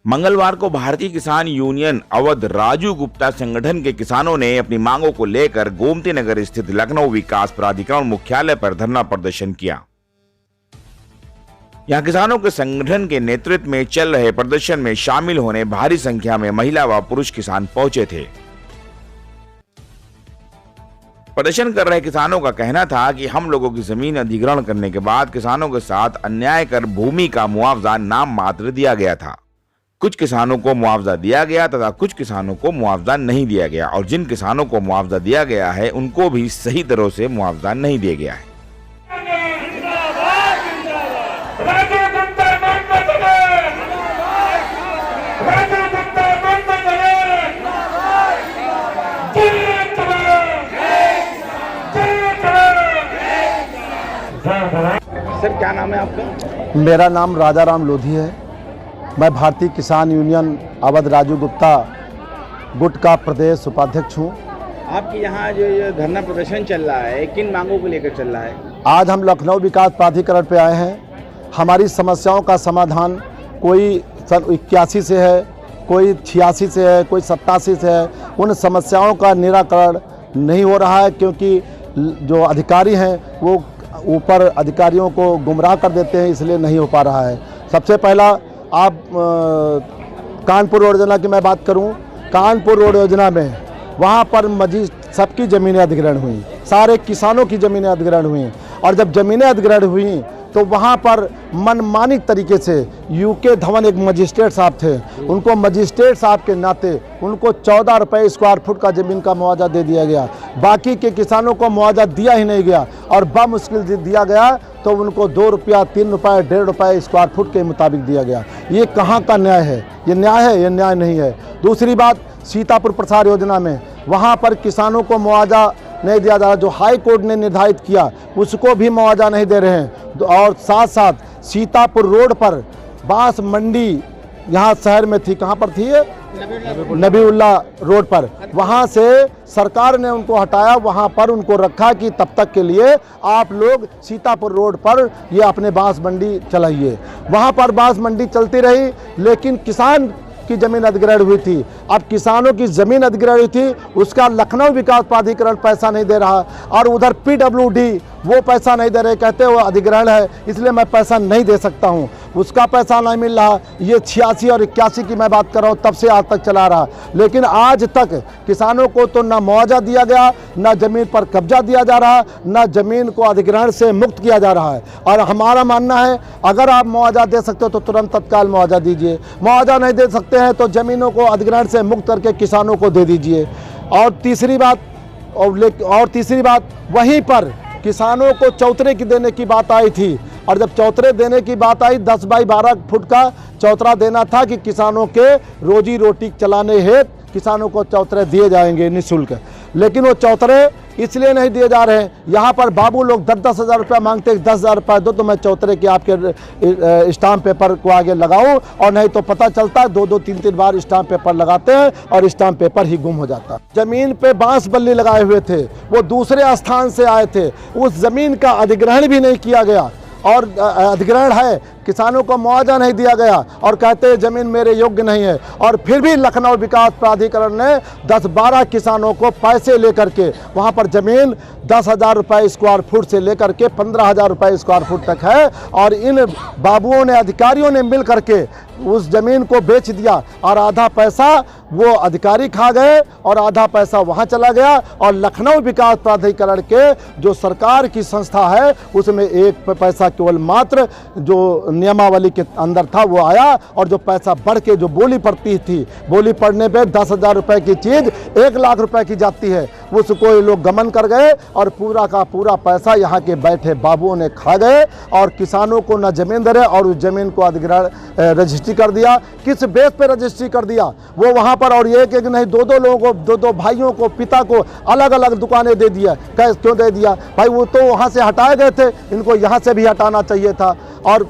मंगलवार को भारतीय किसान यूनियन अवध राजू गुप्ता संगठन के किसानों ने अपनी मांगों को लेकर गोमती नगर स्थित लखनऊ विकास प्राधिकरण मुख्यालय पर धरना प्रदर्शन किया। यहां किसानों के संगठन के नेतृत्व में चल रहे प्रदर्शन में शामिल होने भारी संख्या में महिला व पुरुष किसान पहुंचे थे। प्रदर्शन कर रहे किसानों का कहना था कि हम लोगों की जमीन अधिग्रहण करने के बाद किसानों के साथ अन्याय कर भूमि का मुआवजा नाम मात्र दिया गया था। कुछ किसानों को मुआवजा दिया गया तथा कुछ किसानों को मुआवजा नहीं दिया गया और जिन किसानों को मुआवजा दिया गया है उनको भी सही तरह से मुआवजा नहीं दिया गया है। सर, क्या नाम है आपका? मेरा नाम राजा राम लोधी है। मैं भारतीय किसान यूनियन अवध राजू गुप्ता गुट का प्रदेश उपाध्यक्ष हूँ। आपके यहाँ जो ये धरना प्रदर्शन चल रहा है, किन मांगों को लेकर चल रहा है? आज हम लखनऊ विकास प्राधिकरण पे आए हैं। हमारी समस्याओं का समाधान कोई सन 81 से है, कोई 86 से है, कोई 87 से है। उन समस्याओं का निराकरण नहीं हो रहा है क्योंकि जो अधिकारी हैं वो ऊपर अधिकारियों को गुमराह कर देते हैं, इसलिए नहीं हो पा रहा है। सबसे पहला आप कानपुर रोड योजना की मैं बात करूं। कानपुर रोड योजना में वहां पर सबकी ज़मीनें अधिग्रहण हुई, सारे किसानों की ज़मीनें अधिग्रहण हुई और जब ज़मीनें अधिग्रहण हुई तो वहाँ पर मनमानी तरीके से यूके धवन एक मजिस्ट्रेट साहब थे, उनको मजिस्ट्रेट साहब के नाते उनको 14 रुपये स्क्वायर फुट का ज़मीन का मुआवजा दे दिया गया। बाकी के किसानों को मुआवजा दिया ही नहीं गया और बामुश्किल दिया गया तो उनको 2 रुपया, 3 रुपये, 1.5 रुपये स्क्वायर फुट के मुताबिक दिया गया। ये कहाँ का न्याय है? ये न्याय है? ये न्याय नहीं है। दूसरी बात, सीतापुर प्रसार योजना में वहाँ पर किसानों को मुआवजा नहीं दिया जा रहा, जो हाई कोर्ट ने निर्धारित किया उसको भी मुआवजा नहीं दे रहे हैं। और साथ साथ सीतापुर रोड पर बांस मंडी यहाँ शहर में थी, कहाँ पर थी ये? नबीउल्ला रोड पर। वहाँ से सरकार ने उनको हटाया, वहाँ पर उनको रखा कि तब तक के लिए आप लोग सीतापुर रोड पर ये अपने बांस मंडी चलाइए। वहाँ पर बांस मंडी चलती रही लेकिन किसान की ज़मीन अधिग्रहण हुई थी। अब किसानों की ज़मीन अधिग्रहण हुई थी, उसका लखनऊ विकास प्राधिकरण पैसा नहीं दे रहा और उधर PWD वो पैसा नहीं दे रहे, कहते वो अधिग्रहण है इसलिए मैं पैसा नहीं दे सकता हूँ, उसका पैसा नहीं मिल रहा। ये 86 और 81 की मैं बात कर रहा हूँ, तब से आज तक चला रहा, लेकिन आज तक किसानों को तो ना मुआवजा दिया गया, ना ज़मीन पर कब्जा दिया जा रहा, ना ज़मीन को अधिग्रहण से मुक्त किया जा रहा है। और हमारा मानना है अगर आप मुआवजा दे सकते हो तो तुरंत तत्काल मुआवजा दीजिए, मुआवजा नहीं दे सकते हैं तो ज़मीनों को अधिग्रहण से मुक्त करके किसानों को दे दीजिए। और तीसरी बात वहीं पर किसानों को चौतरे की देने की बात आई थी और जब चौतरे देने की बात आई 10 बाई 12 फुट का चौतरा देना था कि किसानों के रोजी रोटी चलाने हेतु किसानों को चौतरे दिए जाएंगे निःशुल्क, लेकिन वो चौतरे इसलिए नहीं दिए जा रहे हैं। यहाँ पर बाबू लोग 10-10 हज़ार रुपया मांगते हैं, 10 हज़ार रुपया दो तो मैं चौतरे के आपके स्टाम्प पेपर को आगे लगाऊं, और नहीं तो पता चलता है 2-2, 3-3 बार स्टाम्प पेपर लगाते हैं और स्टाम्प पेपर ही गुम हो जाता है। ज़मीन पे बांस बल्ली लगाए हुए थे, वो दूसरे स्थान से आए थे, उस ज़मीन का अधिग्रहण भी नहीं किया गया और अधिग्रहण है, किसानों को मुआवजा नहीं दिया गया और कहते हैं ज़मीन मेरे योग्य नहीं है। और फिर भी लखनऊ विकास प्राधिकरण ने 10-12 किसानों को पैसे लेकर के वहाँ पर ज़मीन 10,000 रुपये स्क्वायर फुट से लेकर के 15,000 रुपये स्क्वायर फुट तक है और इन बाबुओं ने, अधिकारियों ने मिल करके उस ज़मीन को बेच दिया और आधा पैसा वो अधिकारी खा गए और आधा पैसा वहाँ चला गया। और लखनऊ विकास प्राधिकरण के जो सरकार की संस्था है उसमें एक पैसा केवल मात्र जो नियमावली के अंदर था वो आया और जो पैसा बढ़ के जो बोली पड़ती थी, बोली पड़ने पे 10,000 रुपये की चीज़ 1 लाख रुपए की जाती है, उसको ये लोग गमन कर गए और पूरा का पूरा पैसा यहाँ के बैठे बाबुओं ने खा गए और किसानों को न ज़मीन दे रहे और उस ज़मीन को अधिग्रहण रजिस्ट्री कर दिया। किस बेस पे रजिस्ट्री कर दिया वो वहाँ पर, और एक नहीं 2-2 लोगों को, 2-2 भाइयों को, पिता को अलग अलग दुकानें दे दिया। कैसे क्यों दे दिया भाई? वो तो वहाँ से हटाए गए थे, इनको यहाँ से भी हटाना चाहिए था। और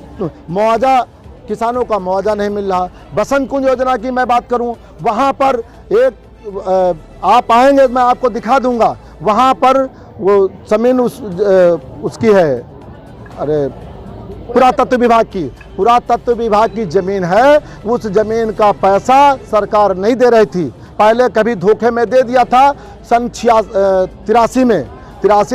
मुआवजा, किसानों का मुआवजा नहीं मिल रहा। बसंत कुंज योजना की मैं बात करूं, वहां पर एक आप आएंगे मैं आपको दिखा दूंगा, वहां पर वो जमीन उसकी है, अरे पुरातत्व विभाग की ज़मीन है। उस ज़मीन का पैसा सरकार नहीं दे रही थी। पहले कभी धोखे में दे दिया था, सन 83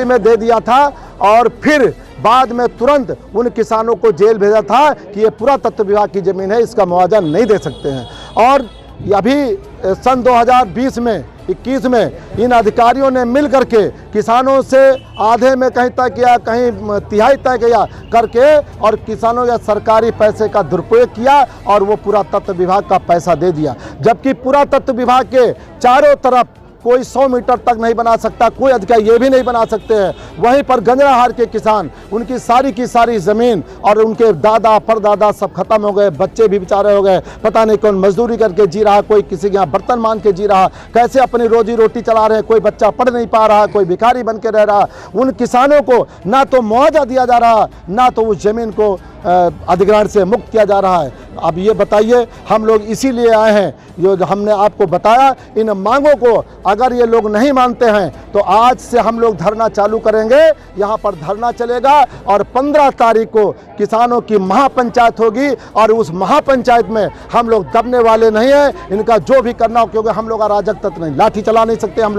में दे दिया था, और फिर बाद में तुरंत उन किसानों को जेल भेजा था कि ये पुरातत्व विभाग की ज़मीन है, इसका मुआवजा नहीं दे सकते हैं। और अभी सन 2020 में 21 में इन अधिकारियों ने मिल करके किसानों से आधे में कहीं तय किया, कहीं तिहाई तय किया करके, और किसानों या सरकारी पैसे का दुरुपयोग किया और वो पुरातत्व विभाग का पैसा दे दिया। जबकि पुरातत्व विभाग के चारों तरफ कोई 100 मीटर तक नहीं बना सकता, कोई अधिकारी ये भी नहीं बना सकते हैं। वहीं पर गंजराहार के किसान, उनकी सारी की सारी ज़मीन और उनके दादा परदादा सब खत्म हो गए, बच्चे भी बेचारे हो गए, पता नहीं कौन मजदूरी करके जी रहा, कोई किसी के यहाँ बर्तन मान के जी रहा, कैसे अपनी रोजी रोटी चला रहे हैं, कोई बच्चा पढ़ नहीं पा रहा, कोई भिखारी बन के रह रहा। उन किसानों को ना तो मुआवजा दिया जा रहा, ना तो उस ज़मीन को अधिग्रहण से मुक्त किया जा रहा है। अब ये बताइए, हम लोग इसीलिए आए हैं, जो हमने आपको बताया, इन मांगों को अगर ये लोग नहीं मानते हैं तो आज से हम लोग धरना चालू करेंगे। यहाँ पर धरना चलेगा और 15 तारीख को किसानों की महापंचायत होगी, और उस महापंचायत में हम लोग दबने वाले नहीं हैं। इनका जो भी करना हो, क्योंकि हम लोग अराजक तत्व नहीं, लाठी चला नहीं सकते, हम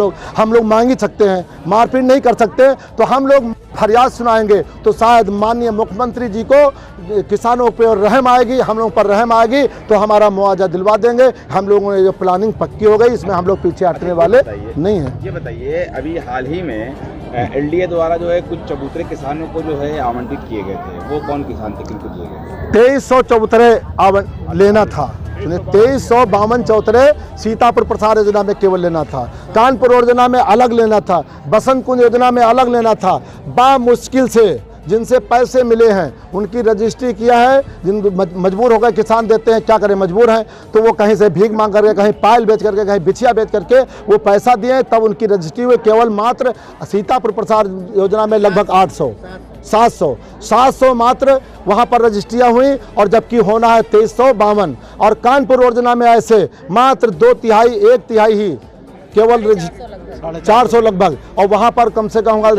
लोग मांग ही सकते हैं, मारपीट नहीं कर सकते। तो हम लोग फरियाद सुनाएंगे तो शायद माननीय मुख्यमंत्री जी को किसानों पर रहम आएगी, हम लोगों पर रहम आएगी, तो हमारा मुआवजा दिलवा देंगे। हम लोगों ने जो प्लानिंग पक्की हो गई, इसमें हम लोग पीछे हटने वाले नहीं हैं। ये बताइए, अभी हाल ही में एलडीए द्वारा जो है कुछ चबूतरे किसानों को जो है आवंटित किए गए थे, वो कौन किसान थे, किनको दिए गए? 2300 चबूतरे लेना था, 2352 चबूतरे सीतापुर प्रसाद योजना में केवल लेना था, कानपुर योजना में अलग लेना था, बसंत कुंज योजना में अलग लेना था। मुश्किल से जिनसे पैसे मिले हैं उनकी रजिस्ट्री किया है। जिन मजबूर हो गए किसान, देते हैं, क्या करें, मजबूर हैं, तो वो कहीं से भीख मांग करके, कहीं पायल बेच करके, कहीं बिछिया बेच करके वो पैसा दिए, तब उनकी रजिस्ट्री हुई। केवल मात्र सीतापुर प्रसाद योजना में लगभग 700 मात्र वहाँ पर रजिस्ट्रियाँ हुई, और जबकि होना है 2352। और कानपुर योजना में ऐसे मात्र 1 तिहाई ही केवल 400 लगभग, और वहाँ पर कम से कम होगा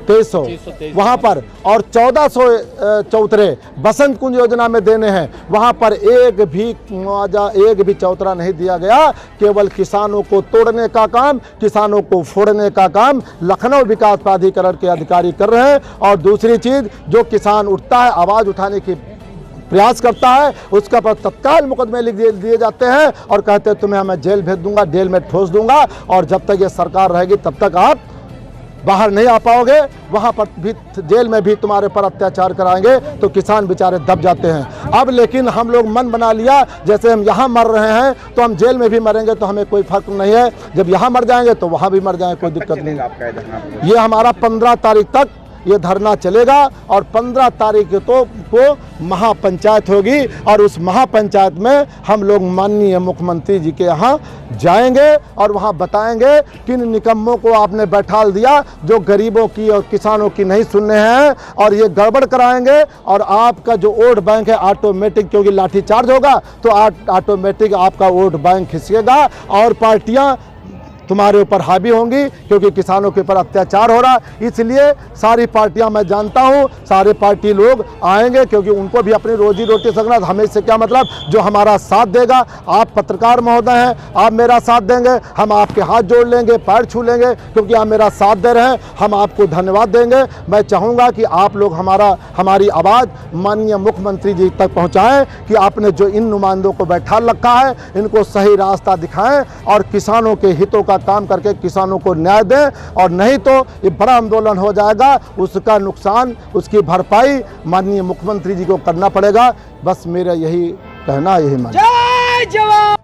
2300 वहाँ पर, और 1400 चौतरे बसंत कुंज योजना में देने हैं। वहाँ पर एक भी मुआवजा, एक भी चौतरा नहीं दिया गया। केवल किसानों को तोड़ने का काम, किसानों को फोड़ने का काम लखनऊ विकास प्राधिकरण के अधिकारी कर रहे हैं। और दूसरी चीज़, जो किसान उठता है, आवाज़ उठाने की प्रयास करता है, उसका पर तत्काल मुकदमे लिख दिए जाते हैं और कहते हैं तुम्हें मैं जेल भेज दूंगा, जेल में ठोस दूंगा, और जब तक ये सरकार रहेगी तब तक आप बाहर नहीं आ पाओगे। वहाँ पर भी, जेल में भी तुम्हारे पर अत्याचार कराएंगे। तो किसान बेचारे दब जाते हैं। अब लेकिन हम लोग मन बना लिया, जैसे हम यहाँ मर रहे हैं तो हम जेल में भी मरेंगे तो हमें कोई फर्क नहीं है, जब यहाँ मर जाएंगे तो वहाँ भी मर जाएंगे, कोई दिक्कत नहीं। ये हमारा 15 तारीख तक ये धरना चलेगा, और 15 तारीख को महापंचायत होगी, और उस महापंचायत में हम लोग माननीय मुख्यमंत्री जी के यहाँ जाएंगे और वहाँ बताएंगे किन निकम्मों को आपने बैठा दिया, जो गरीबों की और किसानों की नहीं सुनने हैं, और ये गड़बड़ कराएंगे। और आपका जो वोट बैंक है ऑटोमेटिक, क्योंकि लाठीचार्ज होगा तो ऑटोमेटिक आपका वोट बैंक खिसकेगा, और पार्टियाँ तुम्हारे ऊपर हावी होंगी, क्योंकि किसानों के ऊपर अत्याचार हो रहा। इसलिए सारी पार्टियां, मैं जानता हूं सारे पार्टी लोग आएंगे, क्योंकि उनको भी अपनी रोजी रोटी सकना। हमें इससे क्या मतलब, जो हमारा साथ देगा, आप पत्रकार महोदय हैं, आप मेरा साथ देंगे, हम आपके हाथ जोड़ लेंगे, पैर छू लेंगे, क्योंकि आप मेरा साथ दे रहे हैं, हम आपको धन्यवाद देंगे। मैं चाहूँगा कि आप लोग हमारी आवाज़ माननीय मुख्यमंत्री जी तक पहुँचाएँ कि आपने जो इन नुमाइंदों को बैठा रखा है, इनको सही रास्ता दिखाएँ और किसानों के हितों का काम करके किसानों को न्याय दें। और नहीं तो ये बड़ा आंदोलन हो जाएगा, उसका नुकसान, उसकी भरपाई माननीय मुख्यमंत्री जी को करना पड़ेगा। बस मेरा यही कहना, यही मानना। जय जवान।